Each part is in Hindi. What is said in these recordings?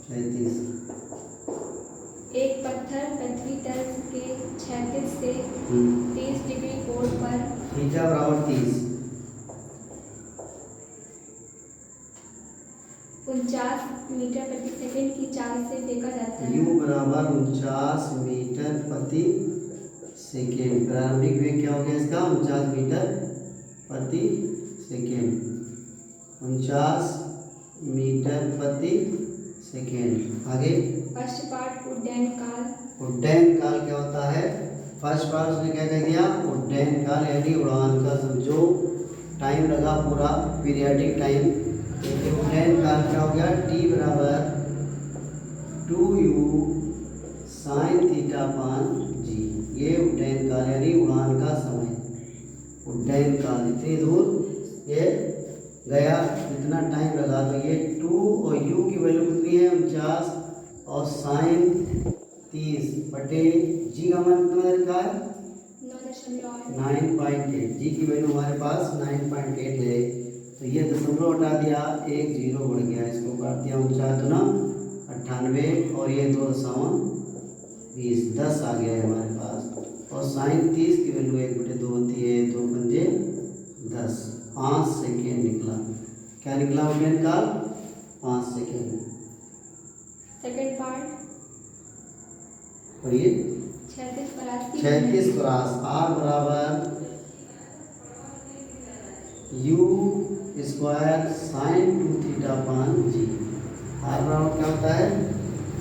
36। एक पत्थर पृथ्वी तल के 36 से 30 डिग्री कोण पर थीटा बराबर 30 49 मीटर प्रति सेकंड की चाल से फेंका जाता है। u बराबर 49 मीटर प्रति सेकेंड। प्रारंभिक वेग क्या हो गया इसका? 49 मीटर प्रति सेकेंड। 49 मीटर प्रति सेकेंड। आगे फर्स्ट पार्ट उड्डयन काल। उड्डयन काल क्या होता है? फर्स्ट पार्ट उसने क्या कह दिया? उड्डयन काल यानी उड़ान का समझो टाइम लगा पूरा पीरियडिक टाइम। देखिए उड्डयन काल क्या हो गया? टी बराबर 2u साइन थीटा पान जी। ये उड्डयन काल यानी उड़ान का समय। उड्डयन काल इतनी दूर ये गया, इतना टाइम लगा, तो ये 2 और u की वैल्यू कितनी है? 49 और साइन 30 बटे जी का मान कितना रखा है? 9.8। जी की वैल्यू हमारे पास 9.8 है, तो ये दशमलव हटा दिया, एक जीरो बढ़ गया, इसको काट दिया। 49 दूना 98 और ये 2.20 10 आ गया है हमारे पास। और साइन 30 की वैल्यू 1/2 होती है, 2 पंजे 10, 5 सेकेंड निकला। क्या निकला उड्डयन काल? 5 सेकेंड। सेकंड पार्ट पढ़िए 36 क्रॉस आर बराबर u स्क्वायर साइन 2 थीटा पान जी। आर बराबर क्या होता है?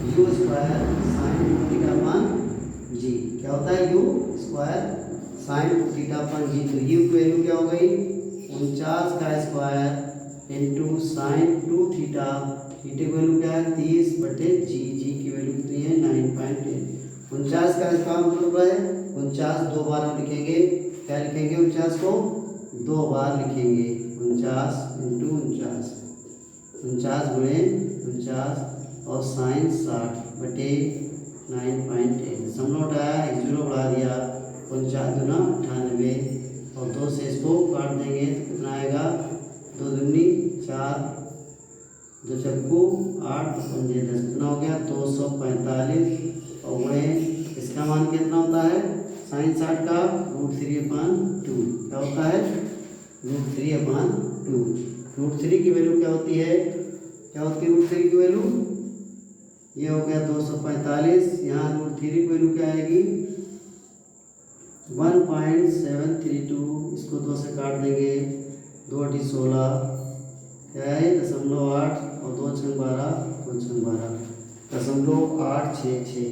u स्क्वायर साइन 2 थीटा पान जी। क्या होता है? u स्क्वायर साइन 2 थीटा पान जी। तो u की वैल्यू क्या हो गई? 49 का square into sine 2 theta. Theta की वैल्यू क्या है? 30 बटे जी। जी की वैल्यू कितनी है? 9.8। 49 का स्क्वायर मतलब है 49 दो बार हम लिखेंगे। क्या लिखेंगे? 49 को दो बार लिखेंगे। 49 इंटू 49, 49 गुणे 49 और साइन 60 बटे 9.8। दशमलव हटाया, एक जीरो बढ़ा दिया। 49 दूना 98 और 2 से इसको काट देंगे तो कितना आएगा? 2 दूनी 4, 2 चक्कू 8, 2 पंजे 10, कितना हो गया? 245 और गुणे इसका मान कितना होता है? साइन 60 का √3/2 क्या होता है? √3/2। √3 की वैल्यू क्या होती है? क्या होती है √3 की वैल्यू? ये हो गया 245। यहाँ √3 की वैल्यू क्या आएगी? 1.732। इसको 2 से काट देंगे, 2 × 16 क्या है? 0.8 और 2 × 12, 2 × 12 0.866,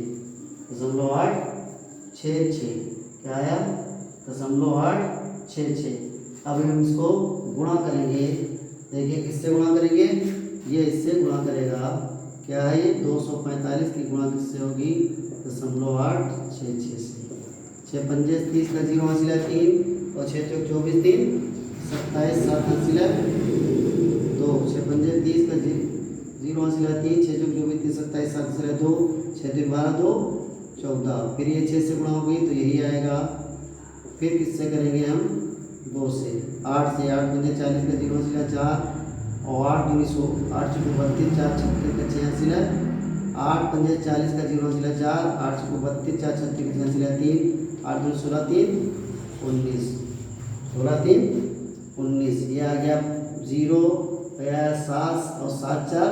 0.866 क्या आया? 0.866। अब हम इसको गुणा करेंगे। देखिए किससे गुणा करेंगे? ये इससे गुणा करेगा। क्या है ये? 245 की गुणा किससे होगी? 0.866 से। 6 पंजे 30 का 0 हासिल है 3 और 6 चौक 24 3 27 7 हासिल है 2। 6 पंजे 30 का 0 हासिल है 3 6 चौक 24 3 27 7 हासिल है 2 6 3 12 2 14। फिर ये 6 से गुणा होगी तो यही आएगा। फिर किससे करेंगे हम? 2 से। 8 से 8 पंजे 40 का 0 हासिल है 4 और 8 दूनी 100 8 चौक 32 4 36 का 6 हासिल है 8 पंजे 40 का 0 हासिल है 4 8 चौक 32 4 36 का हासिल है 3 8 दूनी 16 3 19 16 3 19। ये आ गया 0 गया 7 और 7 4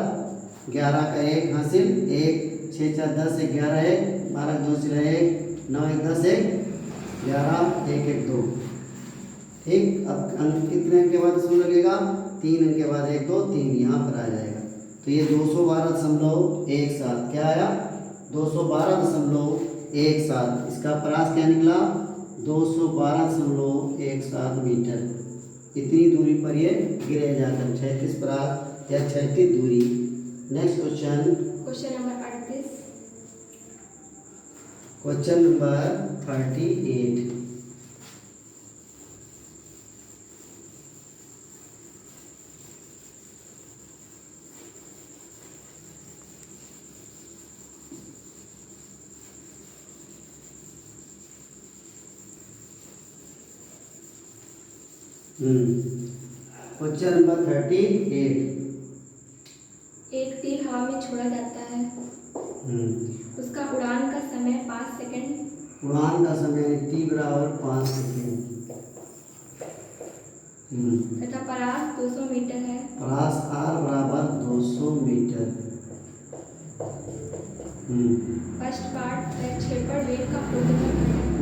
11 का 1 हासिल 1 6 4 10 1 11 1 12 2 सिला 1 9 1 10 1 11 1 1 2। ठीक। अब अंक कितने अंक के बाद इसमें लगेगा? 3 अंक के बाद 1 2 3 यहाँ पर आ जाएगा। तो ये 212.17 क्या आया? 212.17। इसका प्रास क्या निकला? 212.17 मीटर। इतनी दूरी पर ये गिरे जाकर 36 प्रास या 36 दूरी। Next question number 38। Question number 38। Question number 38। एक तीर हवा में छोड़ा जाता है। उसका उड़ान का समय 5 सेकंड। उड़ान का समय t बराबर 5 सेकंड। तथा परास 200 मीटर है। परास r बराबर 200 मीटर। फर्स्ट पार्ट प्रक्षेपण वेग का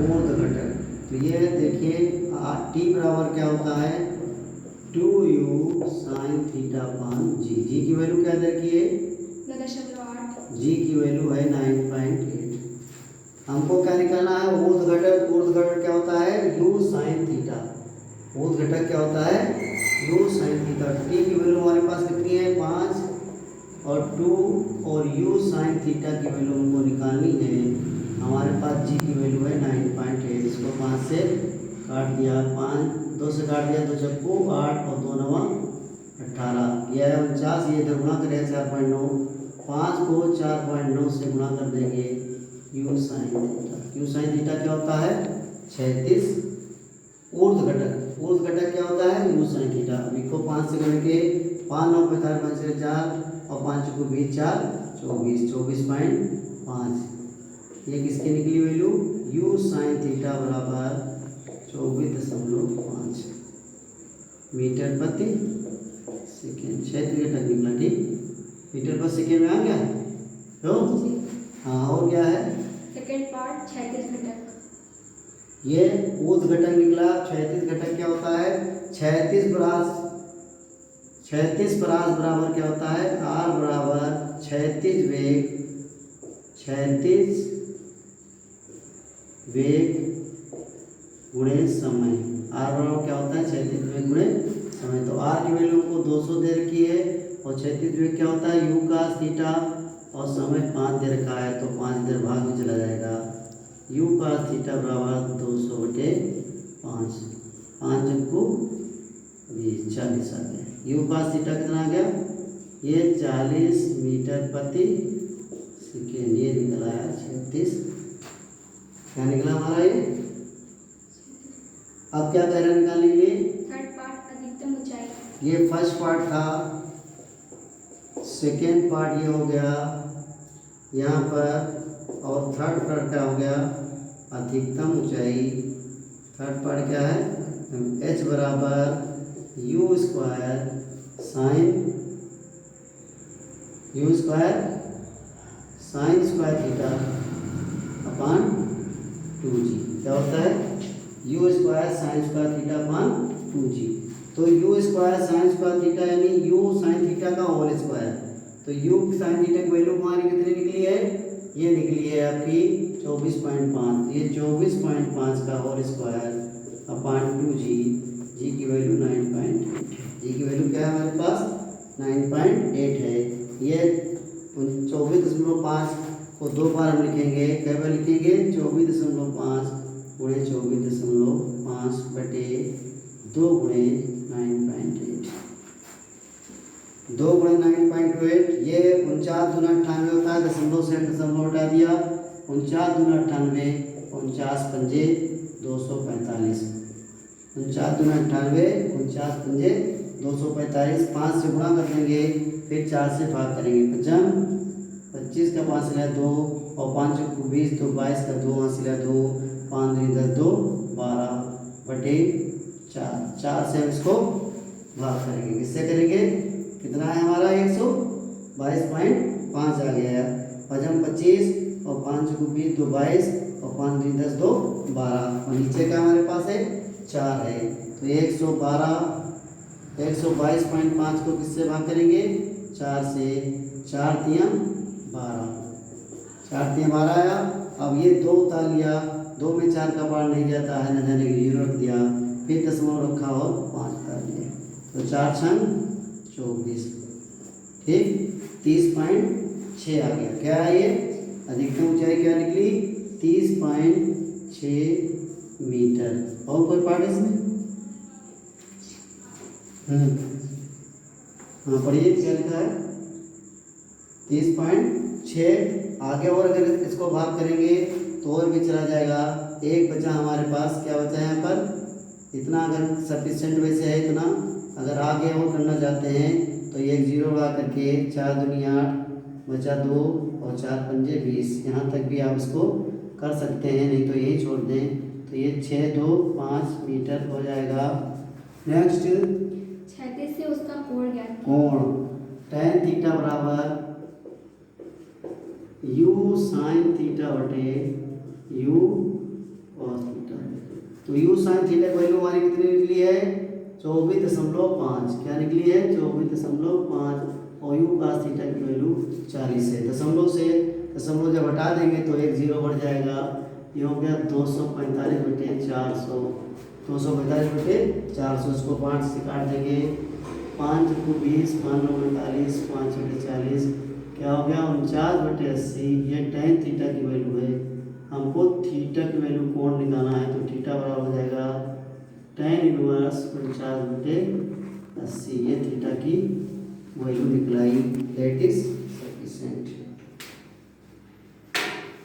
ऊर्ध्व घटक। तो ये देखिए t बराबर क्या होता है 2u sin थीटा अपान जी। जी की वैल्यू क्या रखिए 9.8। जी की वैल्यू है 9.8। हमको क्या निकालना है ऊर्ध्व घटक। ऊर्ध्व घटक क्या होता है u sin थीटा। ऊर्ध्व घटक क्या होता है u sin थीटा। t की वैल्यू हमारे पास कितनी है 5 और 2 और u sin थीटा की वैल्यू हमको निकालनी है। हमारे पास g की वैल्यू है 9.8। इसको 5 से काट दिया 5 2 से काट दिया 2 चक्कू 8 और 2 नवा 18। यह है 49। ये इधर गुणा करें 4.9। 5 को 4.9 से गुणा कर देंगे u sin theta. u sin theta क्या होता है 36। ऊर्ध्व घटक। ऊर्ध्व घटक क्या होता है u sin थीटा। अभी को 5 से करेंगे 5 9 45 5 से 4 और 5 को 20 4 24 24.5। ये किसकी निकली वैल्यू u sin थीटा बराबर 24.5 मीटर प्रति सेकेंड। क्षेत्र घटक निकला। ठीक मीटर पर सेकेंड में आ गया तो हाँ। और क्या है सेकंड पार्ट क्षैतिज घटक। ये ऊर्ध्व घटक निकला। क्षैतिज घटक क्या होता है क्षैतिज परास बराबर क्या होता है r बराबर क्षैतिज वेग गुणे समय। r बराबर क्या होता है क्षैतिज वेग गुणे समय। तो r की वैल्यू को 200 दे रखी है और क्षैतिज वेग क्या होता है u cos थीटा और समय 5 दे रखा है तो 5 इधर भाग में चला जाएगा। u cos थीटा बराबर 200/5। 5 चक्कू 20 40 आ गया। u cos थीटा कितना आ गया ये 40 मीटर प्रति सेकेंड। ये निकला है 36। क्या निकला हमारा ये। अब क्या कह रहा है निकालने के लिए थर्ड पार्ट अधिकतम ऊंचाई। ये फर्स्ट पार्ट था। सेकेंड पार्ट ये हो गया यहाँ पर और थर्ड पार्ट क्या हो गया अधिकतम ऊंचाई। थर्ड पार्ट क्या है h बराबर u square sine square theta upon 2g। क्या होता है u square sine square theta upon 2g। तो u square sine square theta यानी u साइन थीटा का होल स्क्वायर। तो u साइन थीटा की वैल्यू हमारी कितनी निकली है ये निकली है आपकी 24.5। ये 24.5 का होल स्क्वायर अपान 2g। जी की वैल्यू 9.8। जी की वैल्यू क्या है हमारे पास 9.8 है। ये 24.5 को 2 बार हम लिखेंगे। कै बार लिखेंगे 24.5 गुणे 24.5 बटे 2 गुणे 9.8। 2 गुणे 9.8 ये 49 दूना 98 होता है। दशमलव से दशमलव हटा दिया 49 दूना 98 49 पंजे 245। 49 दूना 98 49 पंजे 245। 5 से गुणा कर देंगे फिर 4 से भाग करेंगे। 25 का 5 लिया 2 और 5 को 20 तो 22 का 2 5 लिया 2 5 10 2 12 बटे 4 से हम इसको भाग करेंगे। किससे करेंगे कितना है हमारा 122.5 आ गया है। 25 और 5 को 20 तो 22 और 5 10 2 12 और नीचे का हमारे पास है 4 है। तो 122.5 को किससे भाग करेंगे 4 से। 4 तियम 12 4 तियम 12 आया। अब ये 2 उतार लिया 2 में 4 का बार नहीं जाता है न जाने की 0 रख दिया फिर दशमलव रखा और 5 उतार लिया तो 4 छंग 24। ठीक 30.6 आ गया। क्या है ये अधिकतम ऊंचाई क्या निकली 30.6 मीटर। और कोई पार्ट इसमें हाँ पढ़िए क्या लिखा है 30.6। आगे और अगर इसको भाग करेंगे तो और भी चला जाएगा। एक बचा हमारे पास क्या बचा है यहाँ पर इतना। अगर सफिशिएंट वैसे है इतना। अगर आगे और करना चाहते हैं तो ये 0 लगा करके 4 दूनी 8 बचा 2 और 4 पंजे 20। यहाँ तक भी आप इसको कर सकते हैं, नहीं तो यही छोड़ दें। तो ये 6 2 5 मीटर हो जाएगा। नेक्स्ट 36 से उसका कोण ज्ञात कीजिए। कोण tan थीटा बराबर u sin थीटा बटे u cos थीटा। तो u sin थीटा की वैल्यू हमारी कितनी निकली है 24.5। क्या निकली है 24.5 और u cos थीटा की वैल्यू 40 है। दशमलव से दशमलव जब हटा देंगे तो एक जीरो बढ़ जाएगा। ये हो गया 245/400। 245/400 इसको 5 से काट देंगे। 5 को 20 5 9 45 5/40 क्या हो गया 49/80। ये tan थीटा की वैल्यू है। हमको थीटा की वैल्यू कोण निकालना है, तो थीटा बराबर हो जाएगा tan इनवर्स 49/80। ये थीटा की वैल्यू निकलाई, दैट इज सफिशिएंट।